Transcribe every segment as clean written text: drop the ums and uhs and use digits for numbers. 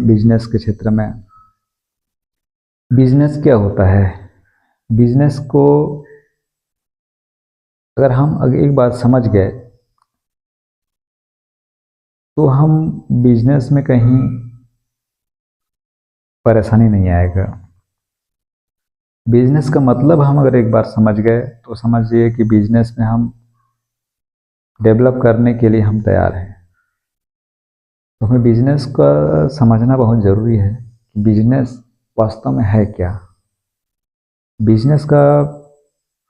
Business के क्षेत्र में। बिजनेस क्या होता है? बिजनेस को अगर हम एक बार समझ गए तो हम बिजनेस में कहीं परेशानी नहीं आएगा। बिजनेस का मतलब हम अगर एक बार समझ गए तो समझिए कि बिजनेस में हम डेवलप करने के लिए हम तैयार हैं। तो हमें बिजनेस का समझना बहुत ज़रूरी है कि बिजनेस वास्तव में है क्या। बिजनेस का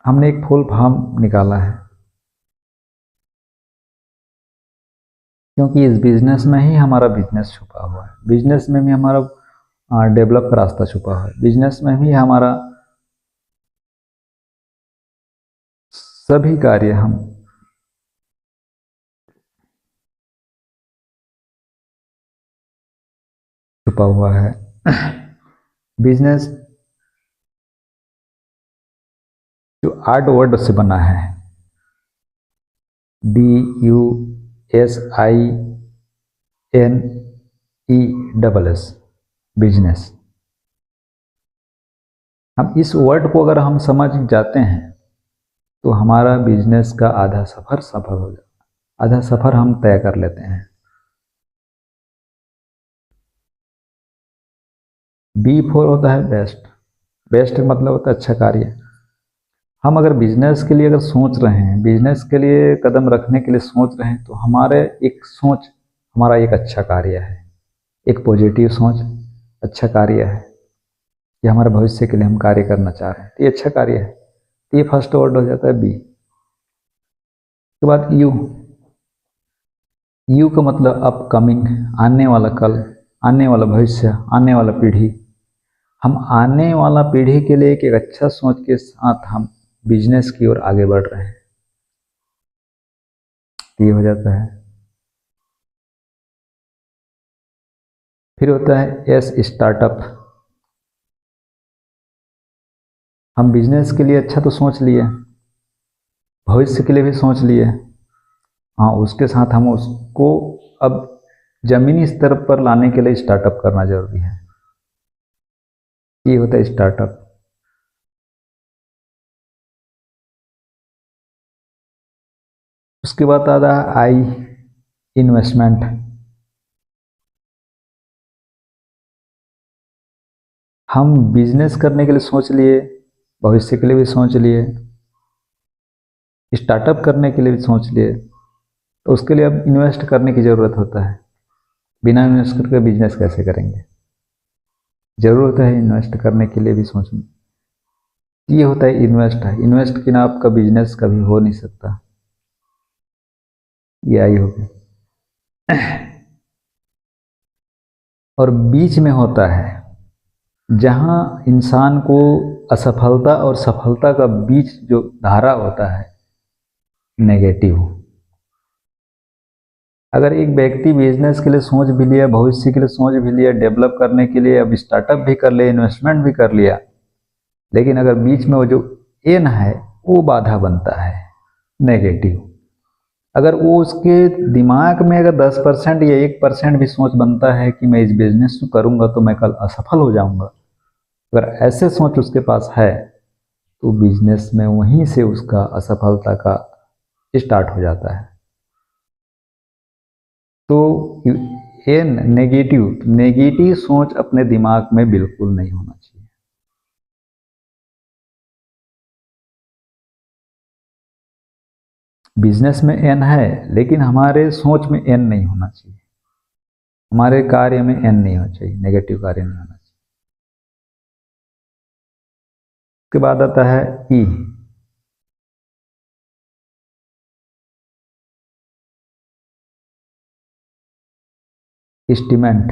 हमने एक फुल फॉर्म निकाला है, क्योंकि इस बिजनेस में ही हमारा बिजनेस छुपा हुआ है। बिजनेस में भी हमारा डेवलप का रास्ता छुपा हुआ है। बिजनेस में भी हमारा सभी कार्य हम छुपा हुआ है। बिजनेस जो 8 वर्ड से बना है, BUSINESS, बिजनेस। हम इस वर्ड को अगर हम समझ जाते हैं तो हमारा बिजनेस का आधा सफ़र सफल हो जाता है। आधा सफ़र हम तय कर लेते हैं। B4 होता है बेस्ट। बेस्ट मतलब होता है अच्छा कार्य। हम अगर बिजनेस के लिए अगर सोच रहे हैं, बिजनेस के लिए कदम रखने के लिए सोच रहे हैं, तो हमारे एक सोच हमारा एक अच्छा कार्य है, एक पॉजिटिव सोच अच्छा कार्य है कि हमारे भविष्य के लिए हम कार्य करना चाह रहे हैं, तो ये अच्छा कार्य है। तो ये फर्स्ट वर्ड हो जाता है बी। उसके बाद यू। यू का मतलब अपकमिंग, आने वाला कल, आने वाला भविष्य, आने वाला पीढ़ी। हम आने वाला पीढ़ी के लिए एक अच्छा सोच के साथ हम बिजनेस की ओर आगे बढ़ रहे हैं। ये हो जाता है। फिर होता है एस, स्टार्टअप। हम बिजनेस के लिए अच्छा तो सोच लिए, भविष्य के लिए भी सोच लिए, हाँ, उसके साथ हम उसको अब जमीनी स्तर पर लाने के लिए स्टार्टअप करना जरूरी है। ये होता है स्टार्टअप। उसके बाद आता है आई, इन्वेस्टमेंट। हम बिजनेस करने के लिए सोच लिए, भविष्य के लिए भी सोच लिए, स्टार्टअप करने के लिए भी सोच लिए, तो उसके लिए अब इन्वेस्ट करने की ज़रूरत होता है। बिना इन्वेस्ट करके बिजनेस कैसे करेंगे? ज़रूरत है इन्वेस्ट करने के लिए भी सोचना। ये होता है इन्वेस्ट है। इन्वेस्ट के बिना आपका बिजनेस कभी हो नहीं सकता। ये आई हो गया। और बीच में होता है जहां इंसान को असफलता और सफलता का बीच जो धारा होता है, नेगेटिव। अगर एक व्यक्ति बिजनेस के लिए सोच भी लिया, भविष्य के लिए सोच भी लिया, डेवलप करने के लिए अब स्टार्टअप भी कर लिया, इन्वेस्टमेंट भी कर लिया, लेकिन अगर बीच में वो जो एन है वो बाधा बनता है, नेगेटिव। अगर वो उसके दिमाग में अगर 10% या 1% भी सोच बनता है कि मैं इस बिजनेस को करूंगा तो मैं कल असफल हो जाऊंगा, अगर ऐसे सोच उसके पास है तो बिजनेस में वहीं से उसका असफलता का स्टार्ट हो जाता है। तो एन, नेगेटिव। नेगेटिव सोच अपने दिमाग में बिल्कुल नहीं होना चाहिए। बिजनेस में एन है लेकिन हमारे सोच में एन नहीं होना चाहिए, हमारे कार्य में एन नहीं होना चाहिए, नेगेटिव कार्य नहीं होना चाहिए। उसके बाद आता है ई, एस्टीमेट।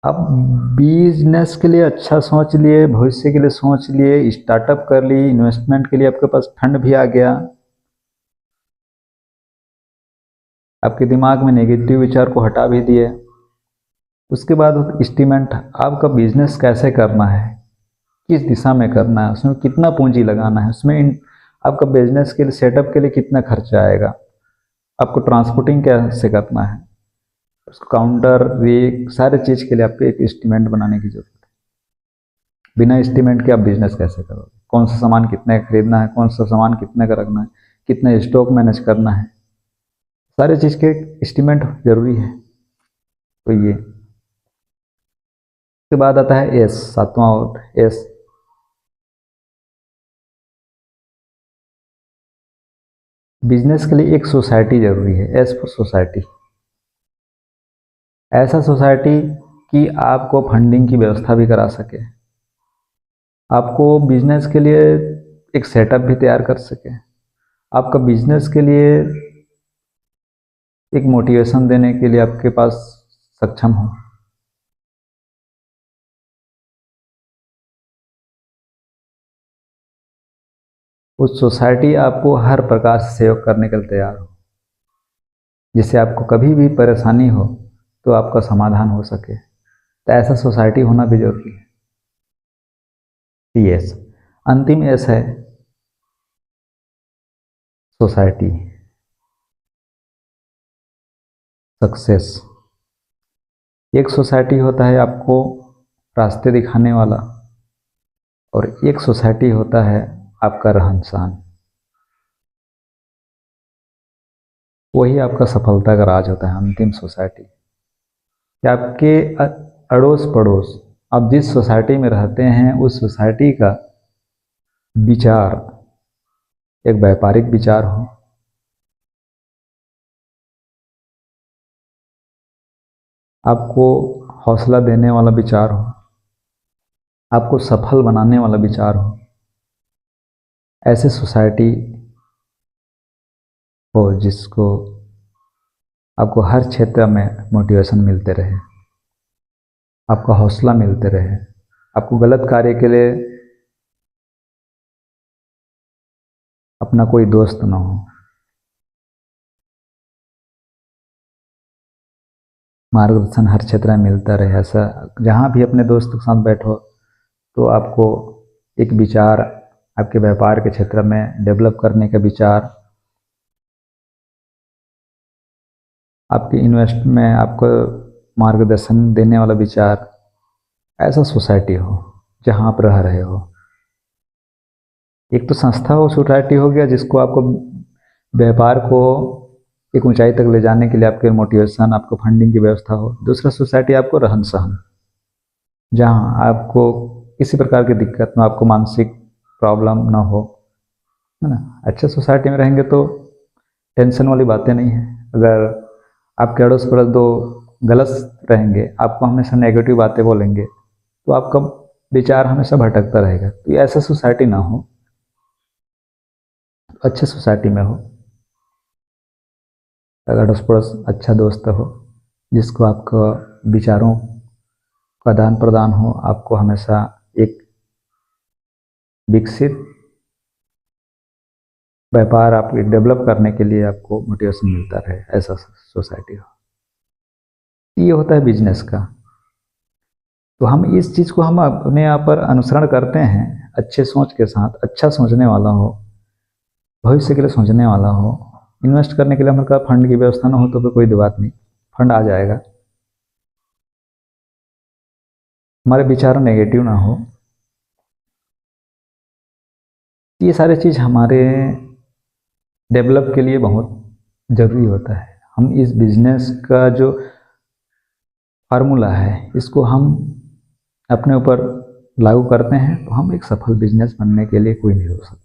अब बिजनेस के लिए अच्छा सोच लिए, भविष्य के लिए सोच लिए, स्टार्टअप कर ली, इन्वेस्टमेंट के लिए आपके पास फंड भी आ गया, आपके दिमाग में नेगेटिव विचार को हटा भी दिए। उसके बाद एस्टीमेट, आपका बिजनेस कैसे करना है, किस दिशा में करना है, उसमें कितना पूंजी लगाना है, उसमें आपका बिजनेस के लिए सेटअप के लिए कितना खर्चा आएगा, आपको ट्रांसपोर्टिंग कैसे करना है, उसको काउंटर रेक सारे चीज़ के लिए आपको एक एस्टीमेट बनाने की जरूरत है। बिना एस्टीमेट के आप बिजनेस कैसे करोगे? कौन सा सामान कितने का खरीदना है, कौन सा सामान कितने का रखना है, कितने स्टॉक मैनेज करना है, सारे चीज़ के एस्टीमेट जरूरी है। तो ये उसके बाद आता है एस, सातवां और एस, बिजनेस के लिए एक सोसाइटी जरूरी है। एस फॉर सोसाइटी, ऐसा सोसाइटी कि आपको फंडिंग की व्यवस्था भी करा सके, आपको बिजनेस के लिए एक सेटअप भी तैयार कर सके, आपका बिजनेस के लिए एक मोटिवेशन देने के लिए आपके पास सक्षम हो। उस सोसाइटी आपको हर प्रकार से सहयोग करने के लिए तैयार हो, जिससे आपको कभी भी परेशानी हो तो आपका समाधान हो सके। तो ऐसा सोसाइटी होना भी जरूरी है। यस, अंतिम एस है सोसाइटी, सक्सेस। एक सोसाइटी होता है आपको रास्ते दिखाने वाला, और एक सोसाइटी होता है आपका रहन सहन। वही आपका सफलता का राज होता है, अंतिम सोसाइटी। कि आपके अड़ोस पड़ोस, आप जिस सोसाइटी में रहते हैं उस सोसाइटी का विचार एक व्यापारिक विचार हो, आपको हौसला देने वाला विचार हो, आपको सफल बनाने वाला विचार हो। ऐसे सोसाइटी हो जिसको आपको हर क्षेत्र में मोटिवेशन मिलते रहे, आपका हौसला मिलते रहे, आपको गलत कार्य के लिए अपना कोई दोस्त ना हो, मार्गदर्शन हर क्षेत्र में मिलता रहे। ऐसा जहाँ भी अपने दोस्त के साथ बैठो तो आपको एक विचार आपके व्यापार के क्षेत्र में डेवलप करने का विचार, आपके इन्वेस्ट में आपको मार्गदर्शन देने वाला विचार, ऐसा सोसाइटी हो जहाँ आप रह रहे हो। एक तो संस्था हो, सोसाइटी हो गया जिसको आपको व्यापार को एक ऊंचाई तक ले जाने के लिए आपके मोटिवेशन, आपको फंडिंग की व्यवस्था हो। दूसरा सोसाइटी आपको रहन सहन, जहाँ आपको किसी प्रकार की दिक्कत ना, आपको मानसिक प्रॉब्लम ना हो, है ना। अच्छे सोसाइटी में रहेंगे तो टेंशन वाली बातें नहीं है। अगर आपके अड़ोस पड़ोस दो गलत रहेंगे, आपको हमेशा नेगेटिव बातें बोलेंगे, तो आपका विचार हमेशा भटकता रहेगा। तो ऐसा सोसाइटी ना हो, अच्छे सोसाइटी में हो, अगर अड़ोस पड़ोस अच्छा दोस्त हो जिसको आपका विचारों का आदान प्रदान हो, आपको हमेशा एक विकसित व्यापार आप डेवलप करने के लिए आपको मोटिवेशन मिलता रहे, ऐसा सोसाइटी हो। ये होता है बिजनेस का। तो हम इस चीज़ को हम अपने यहाँ पर अनुसरण करते हैं, अच्छे सोच के साथ, अच्छा सोचने वाला हो, भविष्य के लिए सोचने वाला हो। इन्वेस्ट करने के लिए हमारे पास फंड की व्यवस्था ना हो तो फिर कोई बात नहीं, फंड आ जाएगा। हमारे विचार नेगेटिव ना हो, ये सारी चीज़ हमारे डेवलप के लिए बहुत ज़रूरी होता है। हम इस बिजनेस का जो फार्मूला है इसको हम अपने ऊपर लागू करते हैं तो हम एक सफल बिजनेस बनने के लिए कोई नहीं रोक सकता।